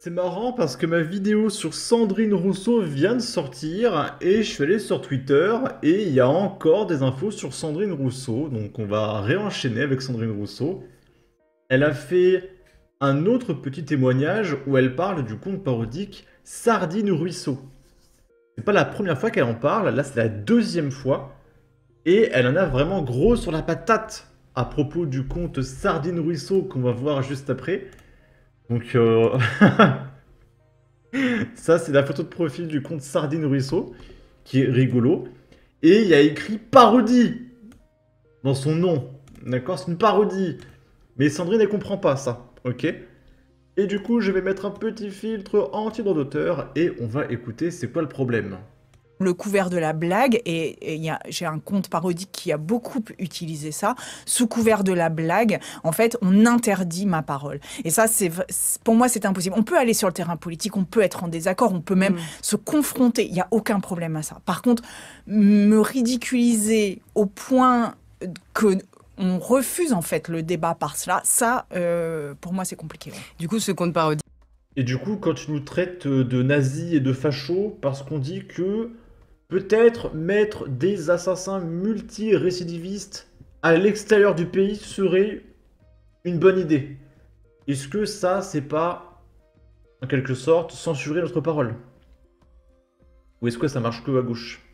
C'est marrant parce que ma vidéo sur Sandrine Rousseau vient de sortir et je suis allé sur Twitter et il y a encore des infos sur Sandrine Rousseau. Donc on va réenchaîner avec Sandrine Rousseau. Elle a fait un autre petit témoignage où elle parle du conte parodique Sardine Ruisseau. C'est pas la première fois qu'elle en parle, là c'est la deuxième fois. Et elle en a vraiment gros sur la patate à propos du conte Sardine Ruisseau qu'on va voir juste après. Donc ça, c'est la photo de profil du compte Sardine Ruisseau, qui est rigolo. Et il y a écrit parodie dans son nom. D'accord? C'est une parodie. Mais Sandrine, elle comprend pas ça. Ok? Et du coup, je vais mettre un petit filtre anti-droit d'auteur et on va écouter c'est quoi le problème. Le couvert de la blague, j'ai un compte parodique qui a beaucoup utilisé ça, sous couvert de la blague, en fait, on interdit ma parole. Et ça, pour moi, c'est impossible. On peut aller sur le terrain politique, on peut être en désaccord, on peut même se confronter, il n'y a aucun problème à ça. Par contre, me ridiculiser au point que on refuse en fait le débat par cela, ça, pour moi, c'est compliqué. Ouais. Du coup, ce compte parodique. Et du coup, quand tu nous traites de nazis et de fachos, parce qu'on dit que peut-être mettre des assassins multirécidivistes à l'extérieur du pays serait une bonne idée. Est-ce que ça, c'est pas, en quelque sorte, censurer notre parole? Ou est-ce que ça marche que à gauche?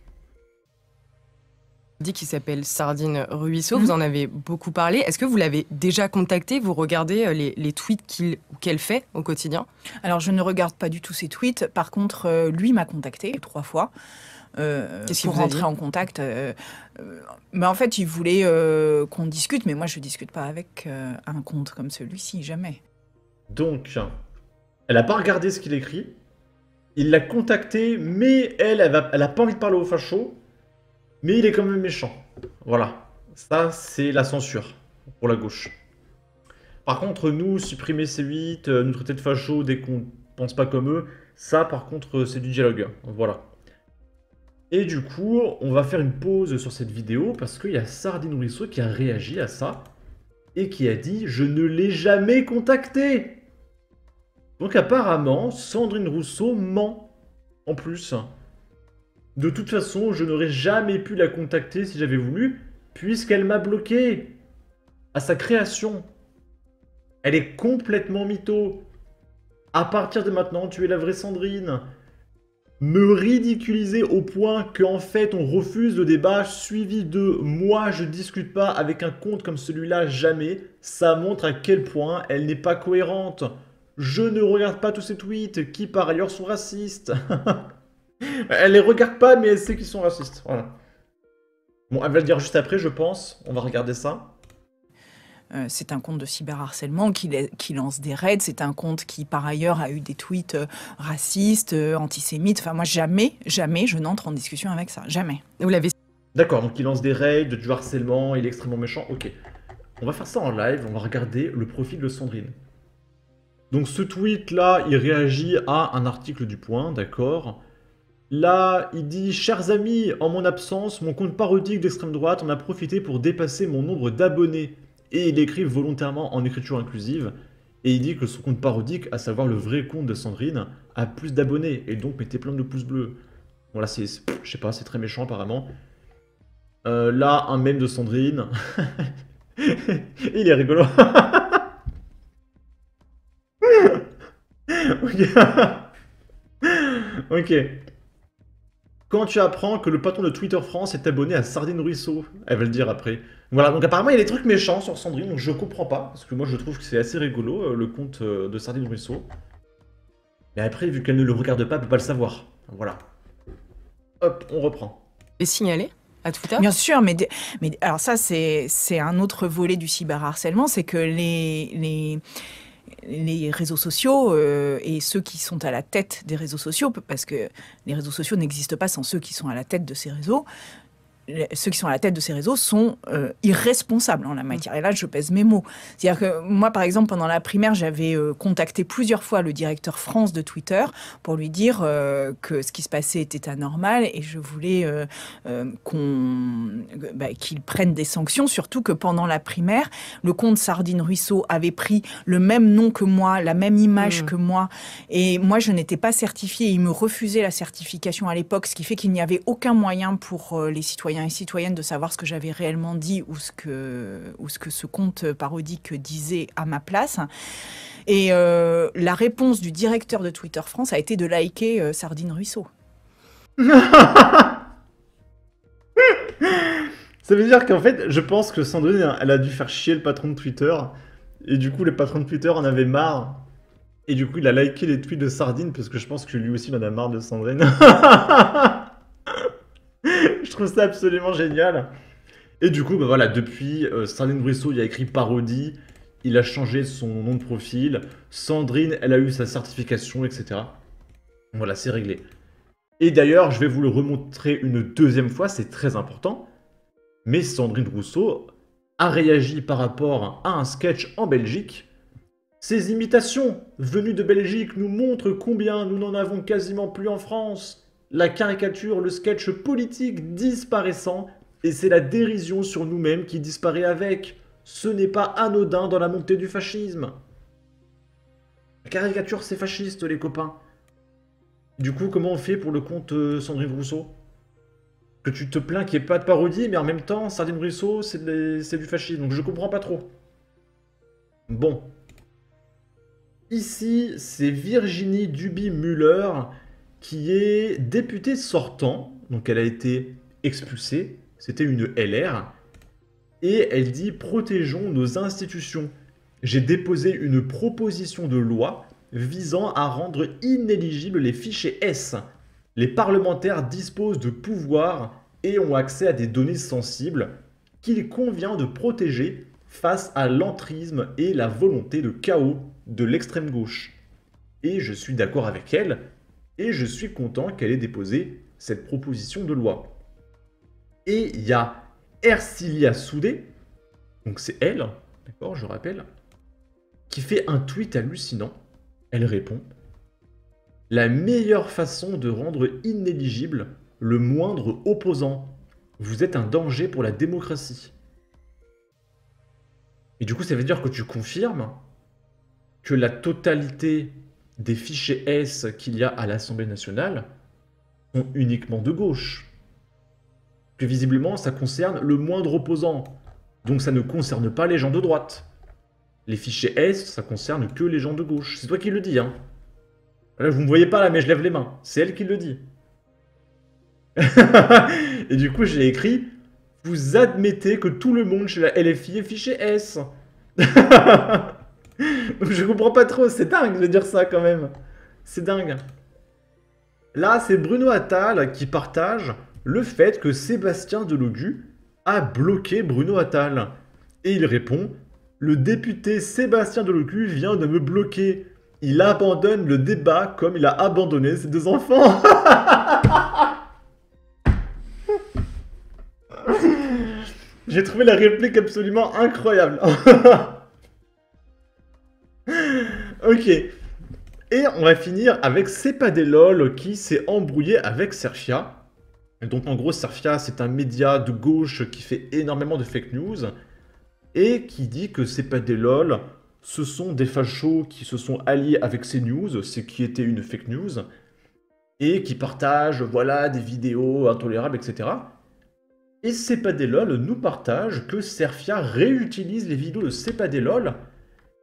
Dit qui s'appelle Sardine Ruisseau, vous en avez beaucoup parlé. Est-ce que vous l'avez déjà contacté? Vous regardez les tweets qu'elle fait au quotidien? Alors, je ne regarde pas du tout ses tweets. Par contre, lui m'a contacté 3 fois. Pour rentrer en contact. Mais en fait, il voulait qu'on discute, mais moi, je discute pas avec un compte comme celui-ci, jamais. Donc, elle a pas regardé ce qu'il écrit. Il l'a contacté, mais elle a pas envie de parler au facho. Mais il est quand même méchant. Voilà. Ça, c'est la censure pour la gauche. Par contre, nous, supprimer C8, nous traiter de facho dès qu'on pense pas comme eux, ça, par contre, c'est du dialogue. Voilà. Et du coup, on va faire une pause sur cette vidéo parce qu'il y a Sardine Ruisseau qui a réagi à ça et qui a dit « Je ne l'ai jamais contacté !» Donc apparemment, Sandrine Rousseau ment en plus. De toute façon, je n'aurais jamais pu la contacter si j'avais voulu, puisqu'elle m'a bloqué à sa création. Elle est complètement mytho. À partir de maintenant, tu es la vraie Sandrine. Me ridiculiser au point qu'en fait on refuse le débat suivi de moi je discute pas avec un compte comme celui-là jamais, ça montre à quel point elle n'est pas cohérente. Je ne regarde pas tous ces tweets qui par ailleurs sont racistes. Elle les regarde pas mais elle sait qu'ils sont racistes, voilà. Bon, elle va le dire juste après je pense, on va regarder ça. C'est un compte de cyberharcèlement qui lance des raids. C'est un compte qui, par ailleurs, a eu des tweets racistes, antisémites. Enfin, moi, jamais, je n'entre en discussion avec ça. Jamais. Vous l'avez... D'accord, donc il lance des raids, du harcèlement, il est extrêmement méchant. Ok. On va faire ça en live, on va regarder le profil de Sandrine. Donc ce tweet-là, il réagit à un article du Point, d'accord. Là, il dit « Chers amis, en mon absence, mon compte parodique d'extrême droite en a profité pour dépasser mon nombre d'abonnés. » Et il écrit volontairement en écriture inclusive. Et il dit que son compte parodique, à savoir le vrai compte de Sandrine, a plus d'abonnés. Et donc mettez plein de pouces bleus. Voilà, je sais pas, c'est très méchant apparemment. Là, un mème de Sandrine. Il est rigolo. Ok. Quand tu apprends que le patron de Twitter France est abonné à Sardine Ruisseau, elle va le dire après. Voilà, donc apparemment il y a des trucs méchants sur Sandrine, donc je comprends pas, parce que moi je trouve que c'est assez rigolo, le compte de Sardine Ruisseau. Mais après, vu qu'elle ne le regarde pas, elle peut pas le savoir. Voilà. Hop, on reprend. Et signalé à Twitter? Bien sûr, mais alors ça, c'est un autre volet du cyberharcèlement, c'est que les réseaux sociaux et ceux qui sont à la tête des réseaux sociaux, parce que les réseaux sociaux n'existent pas sans ceux qui sont à la tête de ces réseaux, ceux qui sont à la tête de ces réseaux sont irresponsables en la matière. Et là, je pèse mes mots. C'est-à-dire que moi, par exemple, pendant la primaire, j'avais contacté plusieurs fois le directeur France de Twitter pour lui dire que ce qui se passait était anormal et je voulais qu'il prenne des sanctions, surtout que pendant la primaire, le compte Sardine Ruisseau avait pris le même nom que moi, la même image que moi, et moi, je n'étais pas certifiée. Il me refusait la certification à l'époque, ce qui fait qu'il n'y avait aucun moyen pour les citoyens et citoyennes de savoir ce que j'avais réellement dit ou ce que ce compte parodique disait à ma place. Et la réponse du directeur de Twitter France a été de liker Sardine Ruisseau. Ça veut dire qu'en fait, je pense que Sandrine, elle a dû faire chier le patron de Twitter. Et du coup, le patron de Twitter en avait marre. Et du coup, il a liké les tweets de Sardine, parce que je pense que lui aussi, il en a marre de Sandrine. Je trouve ça absolument génial. Et du coup, bah voilà, depuis, Sardine Ruisseau, il a écrit parodie. Il a changé son nom de profil. Sandrine, elle a eu sa certification, etc. Voilà, c'est réglé. Et d'ailleurs, je vais vous le remontrer une deuxième fois, c'est très important. Mais Sandrine Rousseau a réagi par rapport à un sketch en Belgique. Ces imitations venues de Belgique nous montrent combien nous n'en avons quasiment plus en France. La caricature, le sketch politique disparaissant, et c'est la dérision sur nous-mêmes qui disparaît avec. Ce n'est pas anodin dans la montée du fascisme. La caricature, c'est fasciste, les copains. Du coup, comment on fait pour le compte Sandrine Rousseau? Que tu te plains qu'il n'y ait pas de parodie, mais en même temps, Sardine Ruisseau, c'est du fascisme, donc je comprends pas trop. Bon. Ici, c'est Virginie Duby-Muller, qui est députée sortant, donc elle a été expulsée, c'était une LR, et elle dit « Protégeons nos institutions. J'ai déposé une proposition de loi visant à rendre inéligibles les fichiers S. Les parlementaires disposent de pouvoirs et ont accès à des données sensibles qu'il convient de protéger face à l'entrisme et la volonté de chaos de l'extrême gauche. Et je suis d'accord avec elle, et je suis content qu'elle ait déposé cette proposition de loi. » Et il y a Ercilia Soudé, donc c'est elle, d'accord, je rappelle, qui fait un tweet hallucinant. Elle répond « La meilleure façon de rendre inéligible le moindre opposant. Vous êtes un danger pour la démocratie. » Et du coup, ça veut dire que tu confirmes que la totalité des fichiers S qu'il y a à l'Assemblée nationale sont uniquement de gauche. Que visiblement, ça concerne le moindre opposant. Donc ça ne concerne pas les gens de droite. Les fichiers S, ça concerne que les gens de gauche. C'est toi qui le dis, hein. Là, vous me voyez pas là, mais je lève les mains. C'est elle qui le dit. Et du coup, j'ai écrit « Vous admettez que tout le monde chez la LFI est fichier S. » Je comprends pas trop, c'est dingue de dire ça quand même. C'est dingue. Là, c'est Bruno Attal qui partage le fait que Sébastien Delogu a bloqué Bruno Attal. Et il répond « Le député Sébastien Delogu vient de me bloquer. Il abandonne le débat comme il a abandonné ses deux enfants. » J'ai trouvé la réplique absolument incroyable. Ok. Et on va finir avec Cepadelol qui s'est embrouillé avec Serfia. Et donc en gros, Serfia, c'est un média de gauche qui fait énormément de fake news. Et qui dit que Cepadelol, ce sont des fachos qui se sont alliés avec CNews, ce qui était une fake news. Et qui partagent, voilà, des vidéos intolérables, etc. Et Cepadelol nous partage que Serfia réutilise les vidéos de Cepadelol.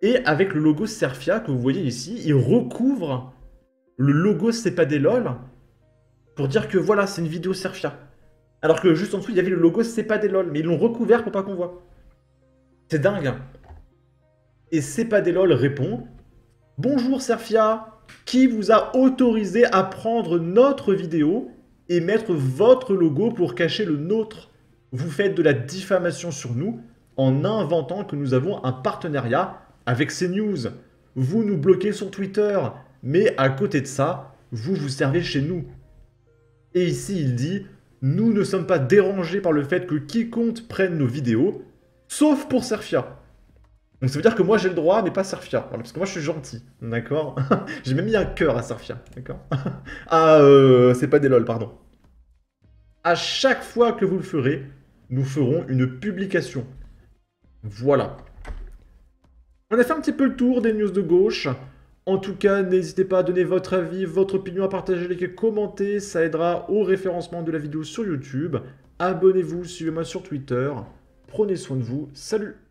Et avec le logo Serfia que vous voyez ici, il recouvre le logo Cepadelol pour dire que voilà, c'est une vidéo Serfia. Alors que juste en dessous, il y avait le logo Cepadelol, mais ils l'ont recouvert pour pas qu'on voit. C'est dingue. Et Cepadelol répond « Bonjour Serfia, qui vous a autorisé à prendre notre vidéo et mettre votre logo pour cacher le nôtre? Vous faites de la diffamation sur nous en inventant que nous avons un partenariat avec CNews. Vous nous bloquez sur Twitter, mais à côté de ça, vous vous servez chez nous. » Et ici, il dit « nous ne sommes pas dérangés par le fait que quiconque prenne nos vidéos, sauf pour Serfia. Donc ça veut dire que moi j'ai le droit, mais pas Serfia. Voilà, parce que moi je suis gentil, d'accord. J'ai même mis un cœur à Serfia, d'accord. Ah, c'est pas des lol, pardon. À chaque fois que vous le ferez, nous ferons une publication. Voilà. On a fait un petit peu le tour des news de gauche. En tout cas, n'hésitez pas à donner votre avis, votre opinion, à partager, liker, commenter. Ça aidera au référencement de la vidéo sur YouTube. Abonnez-vous, suivez-moi sur Twitter. Prenez soin de vous. Salut!